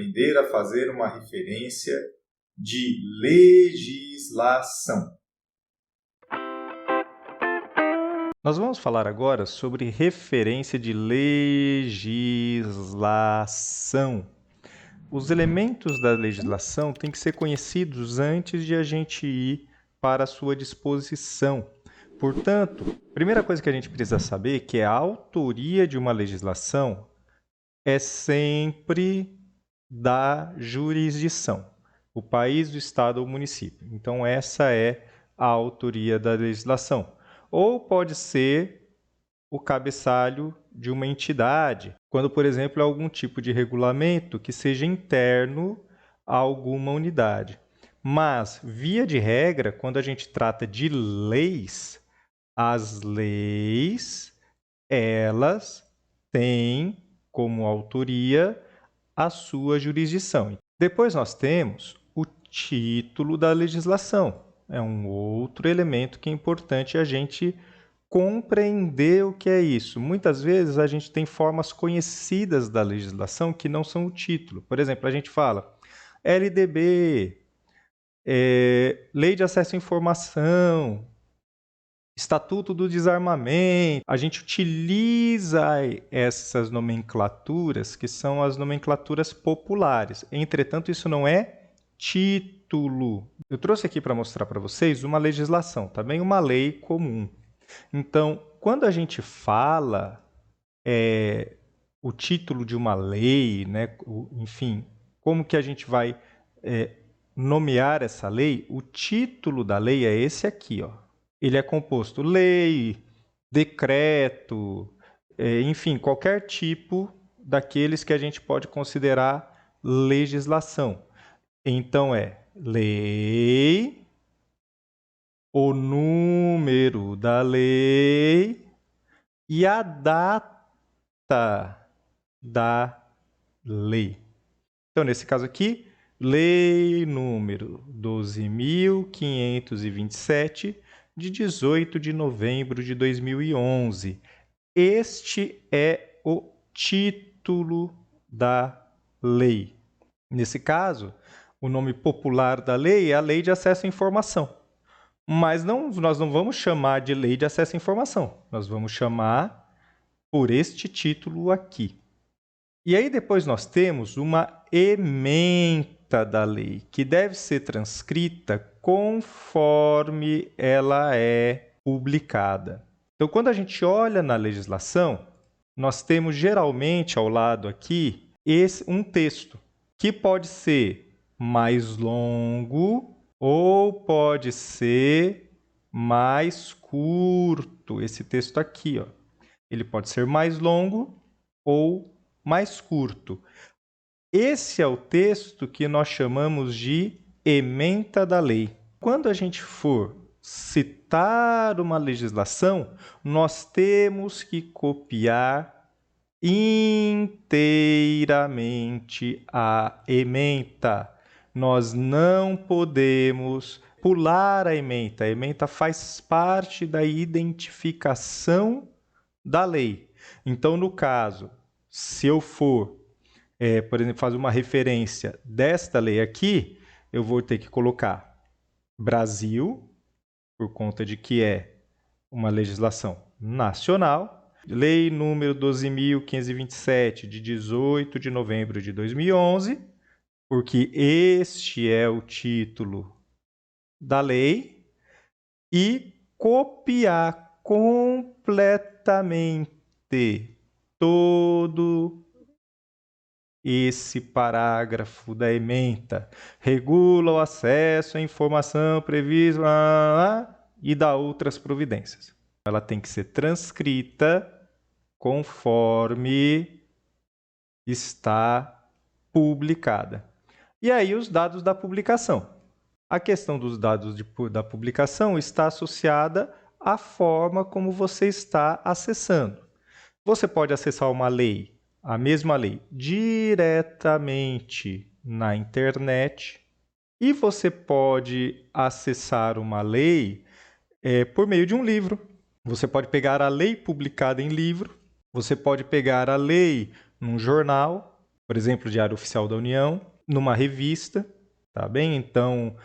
Aprender a fazer uma referência de legislação. Nós vamos falar agora sobre referência de legislação. Os elementos da legislação têm que ser conhecidos antes de a gente ir para a sua disposição. Portanto, a primeira coisa que a gente precisa saber é que a autoria de uma legislação é sempre da jurisdição, o país, o estado ou o município. Então, essa é a autoria da legislação. Ou pode ser o cabeçalho de uma entidade, quando, por exemplo, é algum tipo de regulamento que seja interno a alguma unidade. Mas, via de regra, quando a gente trata de leis, as leis, elas têm como autoria a sua jurisdição. Depois nós temos o título da legislação. É um outro elemento que é importante a gente compreender o que é isso. Muitas vezes a gente tem formas conhecidas da legislação que não são o título. Por exemplo, a gente fala LDB, Lei de Acesso à Informação, Estatuto do Desarmamento. A gente utiliza essas nomenclaturas que são as nomenclaturas populares. Entretanto, isso não é título. Eu trouxe aqui para mostrar para vocês uma legislação, também uma lei comum. Então, quando a gente fala o título de uma lei, né, enfim, como que a gente vai nomear essa lei, o título da lei é esse aqui, ó. Ele é composto lei, decreto, enfim, qualquer tipo daqueles que a gente pode considerar legislação. Então, é lei, o número da lei e a data da lei. Então, nesse caso aqui, lei número 12.527, de 18 de novembro de 2011. Este é o título da lei. Nesse caso, o nome popular da lei é a Lei de Acesso à Informação. Mas nós não vamos chamar de Lei de Acesso à Informação. Nós vamos chamar por este título aqui. E aí depois nós temos uma ementa da lei, que deve ser transcrita conforme ela é publicada. Então, quando a gente olha na legislação, nós temos geralmente ao lado aqui um texto, que pode ser mais longo ou pode ser mais curto. Esse texto aqui, ó. Ele pode ser mais longo ou mais curto. Esse é o texto que nós chamamos de ementa da lei. Quando a gente for citar uma legislação, nós temos que copiar inteiramente a ementa. Nós não podemos pular a ementa. A ementa faz parte da identificação da lei. Então, no caso, se eu for, por exemplo, fazer uma referência desta lei aqui, eu vou ter que colocar Brasil, por conta de que é uma legislação nacional, lei número 12.527, de 18 de novembro de 2011, porque este é o título da lei, e copiar completamente todo esse parágrafo da ementa. Regula o acesso à informação prevista e dá outras providências. Ela tem que ser transcrita conforme está publicada. E aí os dados da publicação. A questão dos dados da publicação está associada à forma como você está acessando. Você pode acessar uma lei, a mesma lei, diretamente na internet, e você pode acessar uma lei por meio de um livro. Você pode pegar a lei publicada em livro, você pode pegar a lei num jornal, por exemplo, Diário Oficial da União, numa revista, tá bem? Então,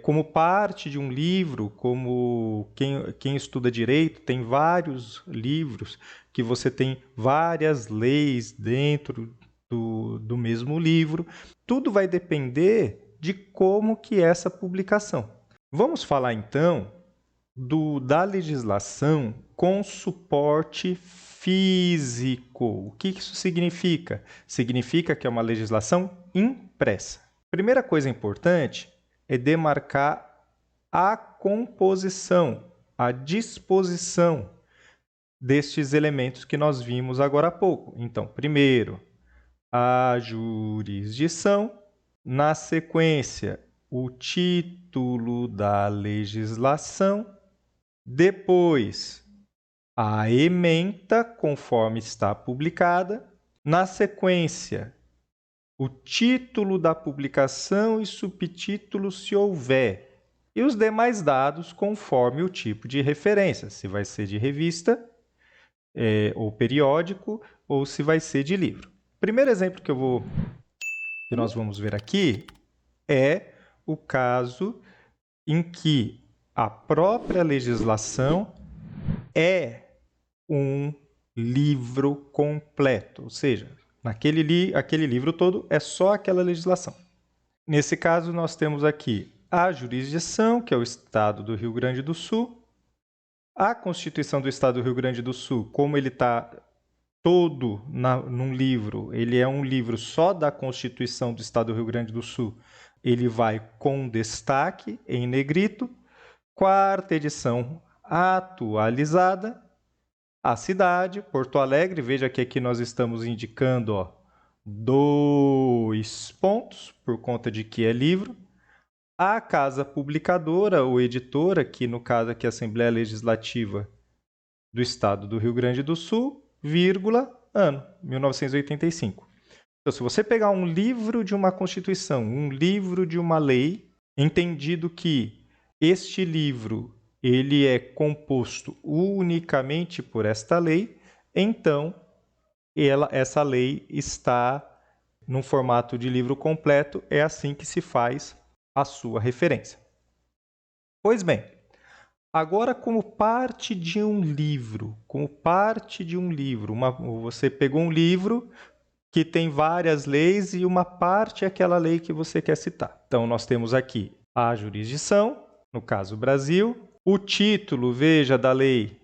como parte de um livro, como quem estuda direito, tem vários livros que você tem várias leis dentro do mesmo livro. Tudo vai depender de como que é essa publicação. Vamos falar, então, da legislação com suporte físico. O que isso significa? Significa que é uma legislação impressa. Primeira coisa importante é demarcar a composição, a disposição destes elementos que nós vimos agora há pouco. Então, primeiro, a jurisdição, na sequência, o título da legislação, depois, a ementa, conforme está publicada. Na sequência, o título da publicação e subtítulo, se houver. E os demais dados, conforme o tipo de referência, se vai ser de revista, ou periódico, ou se vai ser de livro. O primeiro exemplo que nós vamos ver aqui é o caso em que a própria legislação é um livro completo, ou seja, aquele livro todo é só aquela legislação. Nesse caso, nós temos aqui a jurisdição, que é o Estado do Rio Grande do Sul, a Constituição do Estado do Rio Grande do Sul, como ele está todo num livro, ele é um livro só da Constituição do Estado do Rio Grande do Sul, ele vai com destaque em negrito. Quarta edição atualizada. A cidade, Porto Alegre, veja que aqui nós estamos indicando 2 pontos, por conta de que é livro. A casa publicadora ou editora, que no caso aqui é a Assembleia Legislativa do Estado do Rio Grande do Sul, vírgula, ano, 1985. Então, se você pegar um livro de uma Constituição, um livro de uma lei, entendido que este livro ele é composto unicamente por esta lei, então essa lei está num formato de livro completo, é assim que se faz a sua referência. Pois bem, agora como parte de um livro, você pegou um livro que tem várias leis e uma parte é aquela lei que você quer citar. Então, nós temos aqui a jurisdição, no caso Brasil, o título, veja, da lei,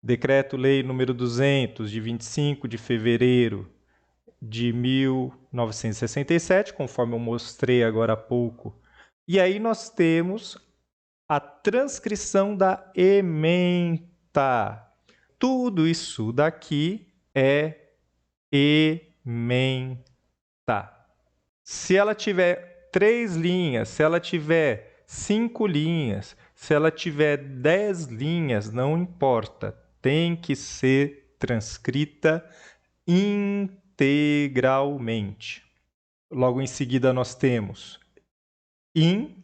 Decreto-Lei número 200, de 25 de fevereiro de 1967, conforme eu mostrei agora há pouco. E aí nós temos a transcrição da ementa. Tudo isso daqui é ementa. Se ela tiver 3 linhas, se ela tiver 5 linhas, se ela tiver 10 linhas, não importa, tem que ser transcrita integralmente. Logo em seguida nós temos in,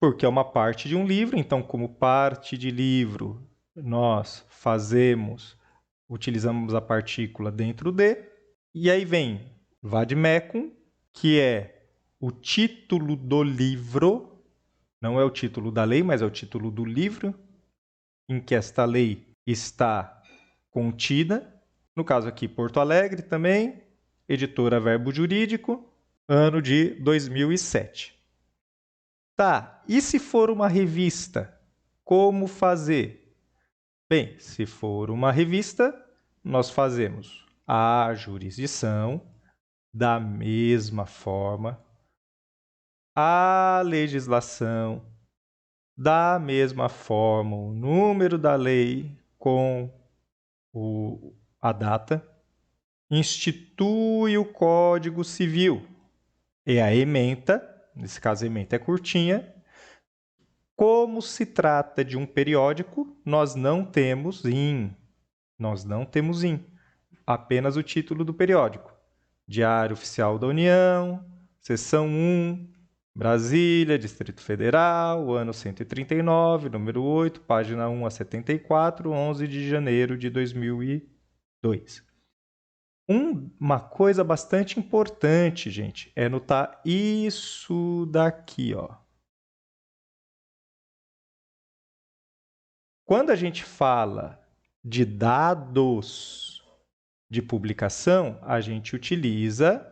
porque é uma parte de um livro, então como parte de livro nós utilizamos a partícula dentro de, e aí vem vademecum, que é o título do livro, não é o título da lei, mas é o título do livro em que esta lei está contida. No caso aqui, Porto Alegre também, editora Verbo Jurídico, ano de 2007. Tá, e se for uma revista, como fazer? Bem, se for uma revista, nós fazemos a jurisdição da mesma forma, a legislação da mesma forma, o número da lei com a data, institui o Código Civil e a ementa, nesse caso a ementa é curtinha. Como se trata de um periódico, nós não temos in, apenas o título do periódico. Diário Oficial da União, seção 1, Brasília, Distrito Federal, ano 139, número 8, página 1 a 74, 11 de janeiro de 2002. Uma coisa bastante importante, gente, é notar isso daqui, ó. Quando a gente fala de dados de publicação, a gente utiliza,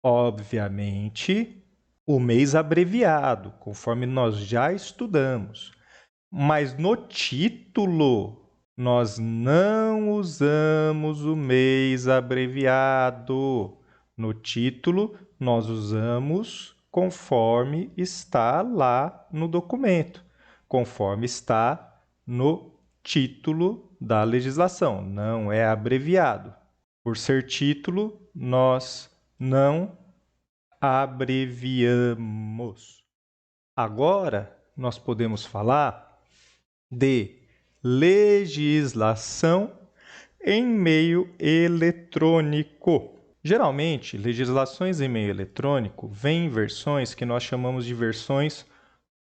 obviamente, o mês abreviado, conforme nós já estudamos. Mas no título, nós não usamos o mês abreviado. No título, nós usamos conforme está lá no documento, conforme está no título da legislação, não é abreviado. Por ser título, nós não abreviamos. Agora, nós podemos falar de legislação em meio eletrônico. Geralmente, legislações em meio eletrônico vêm em versões que nós chamamos de versões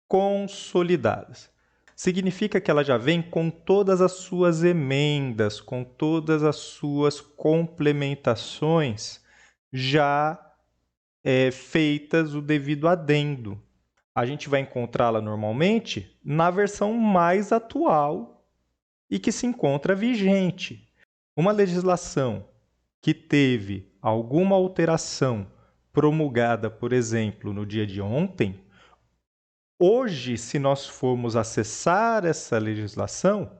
consolidadas. Significa que ela já vem com todas as suas emendas, com todas as suas complementações já feitas o devido adendo. A gente vai encontrá-la normalmente na versão mais atual e que se encontra vigente. Uma legislação que teve alguma alteração promulgada, por exemplo, no dia de ontem, hoje, se nós formos acessar essa legislação,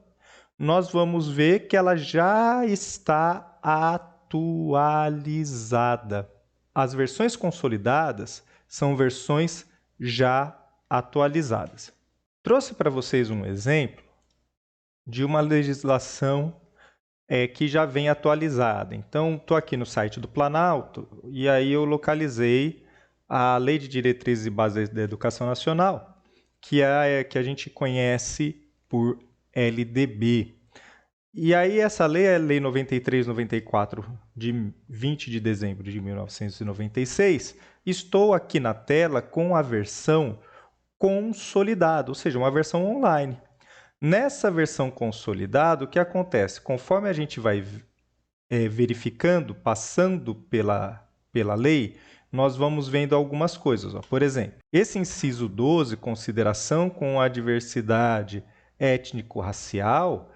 nós vamos ver que ela já está atualizada. As versões consolidadas são versões já atualizadas. Trouxe para vocês um exemplo de uma legislação que já vem atualizada. Então, estou aqui no site do Planalto e aí eu localizei a Lei de Diretrizes e Bases da Educação Nacional, que é a que a gente conhece por LDB. E aí essa lei é a Lei 93/94, de 20 de dezembro de 1996. Estou aqui na tela com a versão consolidada, ou seja, uma versão online. Nessa versão consolidada, o que acontece? Conforme a gente vai verificando, passando pela lei, nós vamos vendo algumas coisas. Ó. Por exemplo, esse inciso 12, consideração com a diversidade étnico-racial,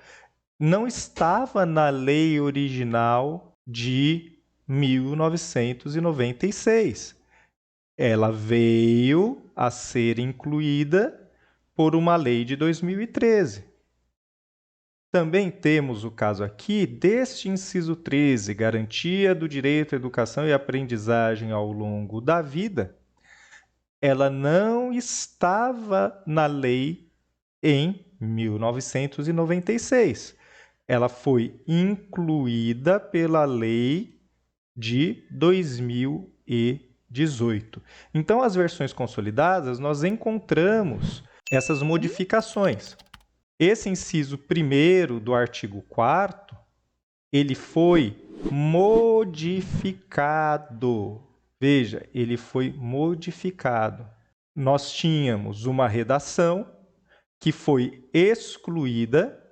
não estava na lei original de 1996. Ela veio a ser incluída por uma lei de 2013. Também temos o caso aqui deste inciso 13, garantia do direito à educação e aprendizagem ao longo da vida. Ela não estava na lei em 1996. Ela foi incluída pela lei de 2018. Então, as versões consolidadas, nós encontramos essas modificações. Esse inciso 1º do artigo 4º, ele foi modificado. Veja, ele foi modificado. Nós tínhamos uma redação que foi excluída,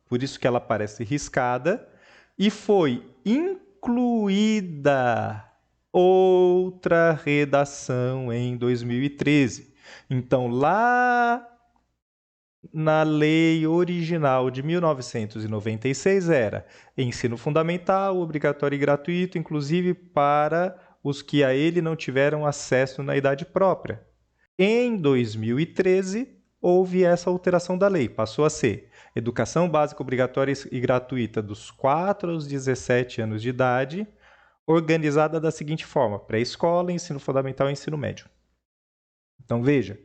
por isso que ela aparece riscada, e foi incluída outra redação em 2013. Então, lá na lei original de 1996 era ensino fundamental, obrigatório e gratuito, inclusive para os que a ele não tiveram acesso na idade própria. Em 2013, houve essa alteração da lei, passou a ser educação básica obrigatória e gratuita dos 4 aos 17 anos de idade, organizada da seguinte forma: pré-escola, ensino fundamental e ensino médio. Então, veja,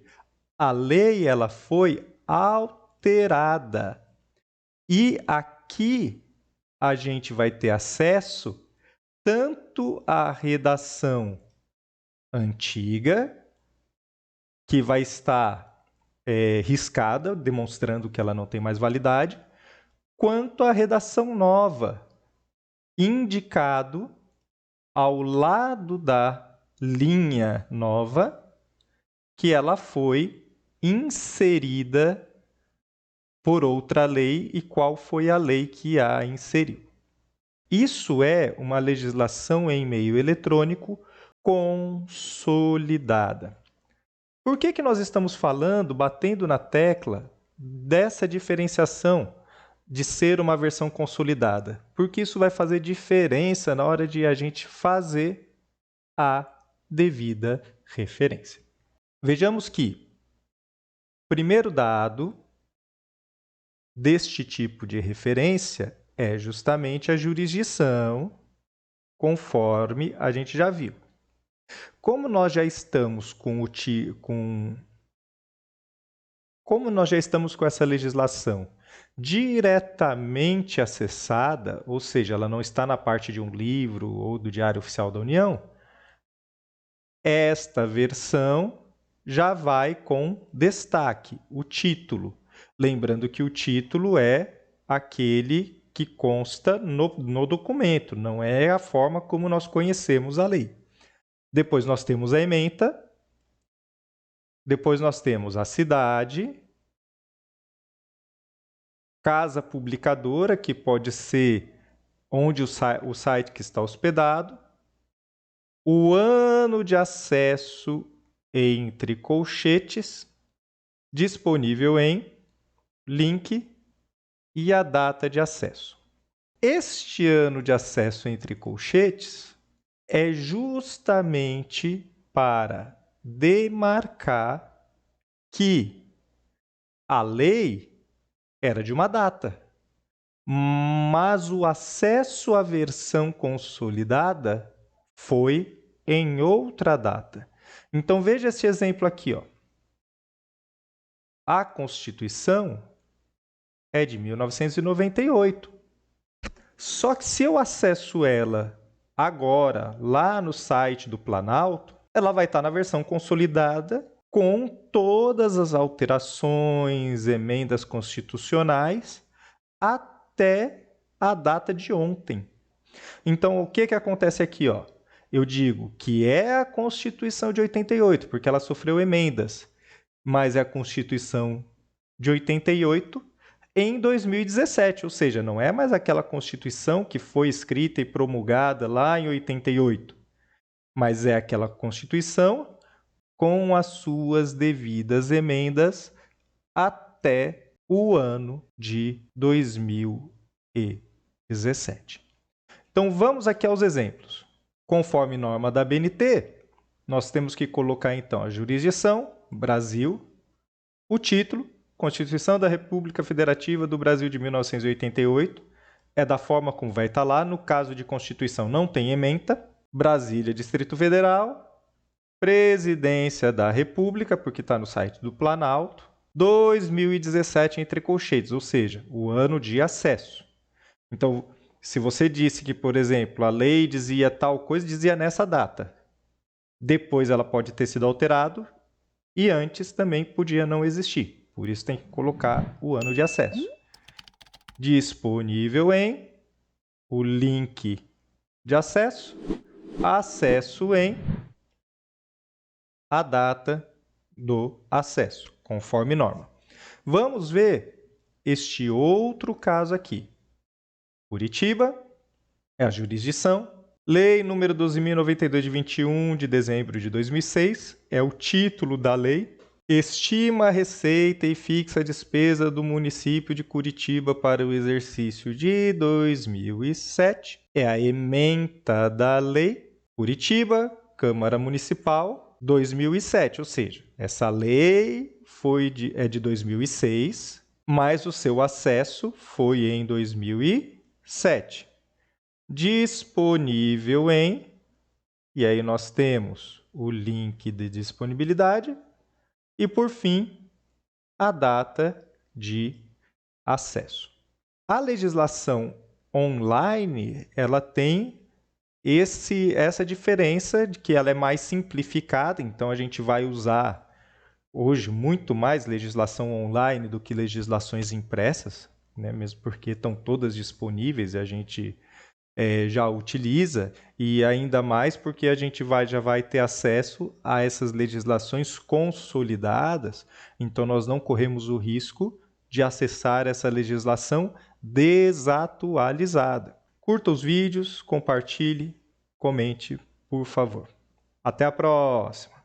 a lei ela foi alterada. E aqui a gente vai ter acesso tanto à redação antiga, que vai estar riscada, demonstrando que ela não tem mais validade, quanto à redação nova, indicado ao lado da linha nova, que ela foi inserida por outra lei e qual foi a lei que a inseriu. Isso é uma legislação em meio eletrônico consolidada. Por que nós estamos falando, batendo na tecla dessa diferenciação de ser uma versão consolidada? Porque isso vai fazer diferença na hora de a gente fazer a devida referência. Vejamos que o primeiro dado deste tipo de referência é justamente a jurisdição, conforme a gente já viu. Como nós já estamos com essa legislação diretamente acessada, ou seja, ela não está na parte de um livro ou do Diário Oficial da União, esta versão já vai com destaque, o título. Lembrando que o título é aquele que consta no documento, não é a forma como nós conhecemos a lei. Depois nós temos a ementa, depois nós temos a cidade, casa publicadora, que pode ser onde o site que está hospedado, o ano de acesso entre colchetes, disponível em link e a data de acesso. Este ano de acesso entre colchetes é justamente para demarcar que a lei era de uma data, mas o acesso à versão consolidada foi em outra data. Então veja esse exemplo aqui, ó. A Constituição é de 1998. Só que se eu acesso ela agora, lá no site do Planalto, ela vai estar na versão consolidada com todas as alterações, emendas constitucionais, até a data de ontem. Então, o que acontece aqui, ó? Eu digo que é a Constituição de 88, porque ela sofreu emendas, mas é a Constituição de 88 em 2017, ou seja, não é mais aquela Constituição que foi escrita e promulgada lá em 88, mas é aquela Constituição com as suas devidas emendas até o ano de 2017. Então, vamos aqui aos exemplos. Conforme norma da BNT, nós temos que colocar, então, a jurisdição, Brasil, o título, Constituição da República Federativa do Brasil de 1988, é da forma como vai estar lá. No caso de Constituição, não tem ementa. Brasília, Distrito Federal, Presidência da República, porque está no site do Planalto, 2017 entre colchetes, ou seja, o ano de acesso. Então, se você disse que, por exemplo, a lei dizia tal coisa, dizia nessa data. Depois ela pode ter sido alterado e antes também podia não existir. Por isso tem que colocar o ano de acesso. Disponível em o link de acesso, acesso em a data do acesso, conforme norma. Vamos ver este outro caso aqui. Curitiba é a jurisdição. Lei número 12.092 de 21 de dezembro de 2006 é o título da lei. Estima a receita e fixa a despesa do município de Curitiba para o exercício de 2007. É a ementa da lei. Curitiba, Câmara Municipal, 2007. Ou seja, essa lei é de 2006, mas o seu acesso foi em 2007. Disponível em... E aí nós temos o link de disponibilidade. E, por fim, a data de acesso. A legislação online, ela tem essa diferença de que ela é mais simplificada, então a gente vai usar hoje muito mais legislação online do que legislações impressas, né? Mesmo porque estão todas disponíveis e a gente já utiliza, e ainda mais porque a gente já vai ter acesso a essas legislações consolidadas, então nós não corremos o risco de acessar essa legislação desatualizada. Curta os vídeos, compartilhe, comente, por favor. Até a próxima!